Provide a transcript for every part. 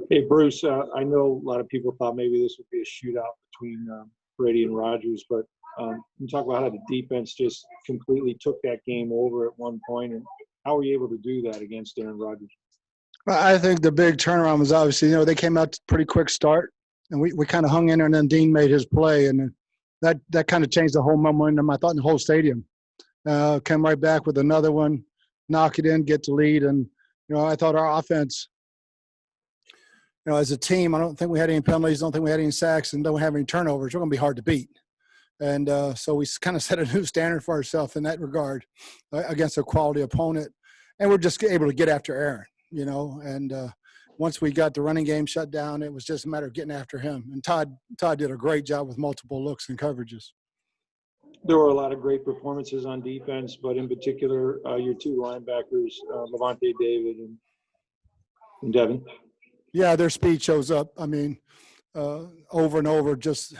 Hey, Bruce, I know a lot of people thought maybe this would be a shootout between Brady and Rodgers, but you talk about how the defense just completely took that game over at one point, and how were you able to do that against Aaron Rodgers? Well, I think the big turnaround was obviously, they came out to a pretty quick start, and we kind of hung in there, and then Dean made his play, and that kind of changed the whole momentum, I thought, in the whole stadium. Came right back with another one, knock it in, get the lead, and, I thought our offense – as a team, I don't think we had any penalties, don't think we had any sacks, and don't have any turnovers. We're going to be hard to beat. And so we kind of set a new standard for ourselves in that regard against a quality opponent. And we're just able to get after Aaron, And once we got the running game shut down, it was just a matter of getting after him. And Todd did a great job with multiple looks and coverages. There were a lot of great performances on defense, but in particular, your two linebackers, Levante David and Devin. Yeah, their speed shows up. I mean, over and over, just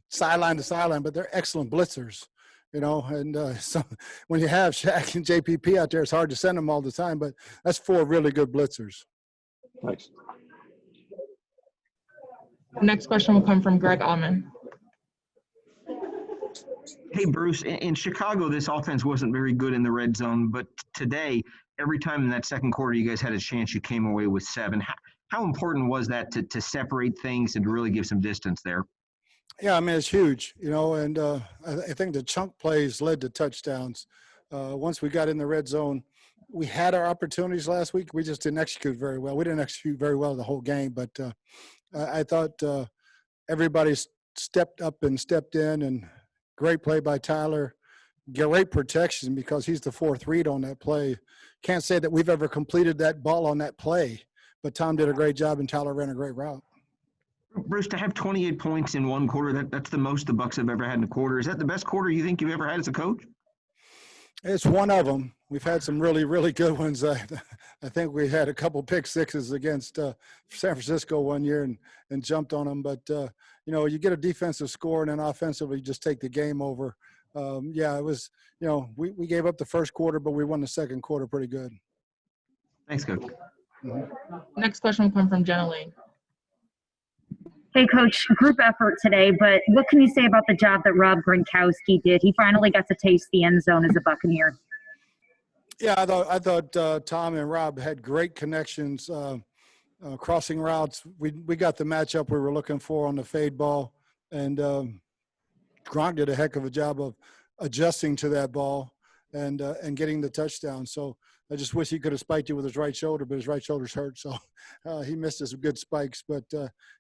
sideline to sideline, but they're excellent blitzers, And so when you have Shaq and JPP out there, it's hard to send them all the time, but that's four really good blitzers. Thanks. Next question will come from Greg Allman. Hey, Bruce, in Chicago, this offense wasn't very good in the red zone, but today, every time in that second quarter you guys had a chance, you came away with 7. How important was that to separate things and to really give some distance there? Yeah, I mean, it's huge, and I think the chunk plays led to touchdowns. Once we got in the red zone, we had our opportunities last week. We just didn't execute very well. We didn't execute very well the whole game, but I thought everybody stepped up and stepped in, and great play by Tyler. Great protection because he's the fourth read on that play. Can't say that we've ever completed that ball on that play, but Tom did a great job and Tyler ran a great route. Bruce, to have 28 points in one quarter, that's the most the Bucs have ever had in a quarter. Is that the best quarter you think you've ever had as a coach? It's one of them. We've had some really, really good ones. I think we had a couple pick sixes against San Francisco one year and jumped on them. But, you get a defensive score and then offensively just take the game over. It was, we gave up the first quarter, but we won the second quarter pretty good. Thanks, Coach. Next question will come from Jenna Lane. Hey, Coach, group effort today, but what can you say about the job that Rob Gronkowski did? He finally got to taste the end zone as a Buccaneer. Yeah, I thought Tom and Rob had great connections, crossing routes. We got the matchup we were looking for on the fade ball, and Gronk did a heck of a job of adjusting to that ball and getting the touchdown. So I just wish he could have spiked it with his right shoulder, but his right shoulder's hurt. So he missed his good spikes, but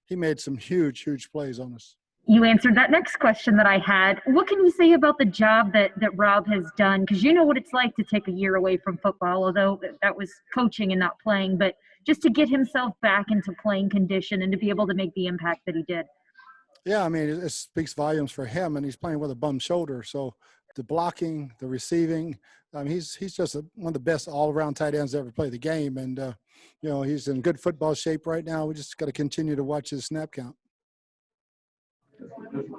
he made some huge, huge plays on us. You answered that next question that I had. What can you say about the job that Rob has done? Because you know what it's like to take a year away from football, although that was coaching and not playing, but just to get himself back into playing condition and to be able to make the impact that he did. Yeah, I mean, it speaks volumes for him, and he's playing with a bum shoulder. So the blocking, the receiving, he's just one of the best all-around tight ends to ever play the game. And, he's in good football shape right now. We just got to continue to watch his snap count.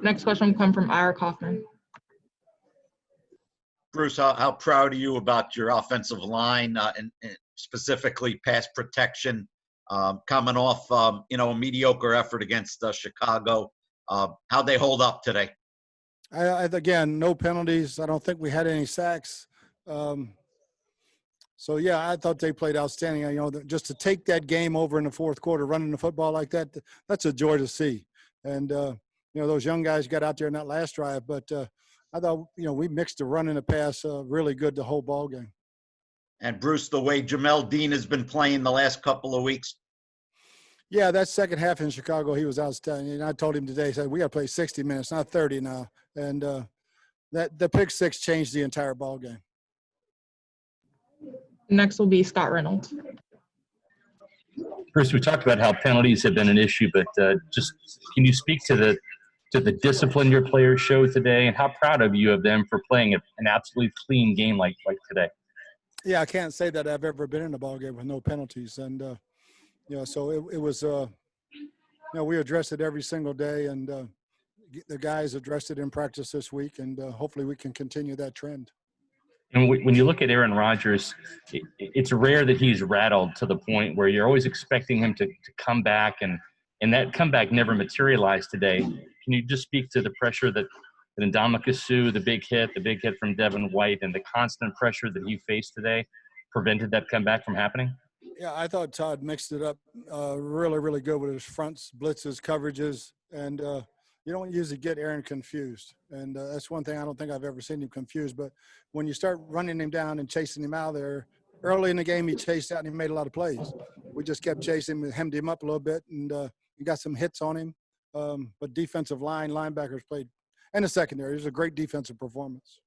Next question will come from Ira Kaufman. Bruce, how proud are you about your offensive line and specifically pass protection coming off, a mediocre effort against Chicago? How'd they hold up today? Again, no penalties. I don't think we had any sacks. I thought they played outstanding. Just to take that game over in the fourth quarter, running the football like that, that's a joy to see. And, those young guys got out there in that last drive, but I thought, we mixed the run and the pass really good the whole ball game. And, Bruce, the way Jamel Dean has been playing the last couple of weeks. Yeah, that second half in Chicago, he was outstanding. And I told him today, we got to play 60 minutes, not 30 now. And the pick six changed the entire ball game. Next will be Scott Reynolds. Bruce, we talked about how penalties have been an issue, but just can you speak to the discipline your players showed today, and how proud of you of them for playing an absolutely clean game like today? Yeah, I can't say that I've ever been in a ball game with no penalties, and so it was. We addressed it every single day, and the guys addressed it in practice this week, and hopefully we can continue that trend. And when you look at Aaron Rodgers, it's rare that he's rattled to the point where you're always expecting him to come back, and that comeback never materialized today. Can you just speak to the pressure that Ndamukong Suh, the big hit from Devin White, and the constant pressure that he faced today prevented that comeback from happening? Yeah, I thought Todd mixed it up really, really good with his fronts, blitzes, coverages, and you don't usually get Aaron confused. And that's one thing I don't think I've ever seen him confused. But when you start running him down and chasing him out there, early in the game he chased out and he made a lot of plays. We just kept chasing him, hemmed him up a little bit, and he got some hits on him. But defensive linebackers played, and the secondary. It was a great defensive performance.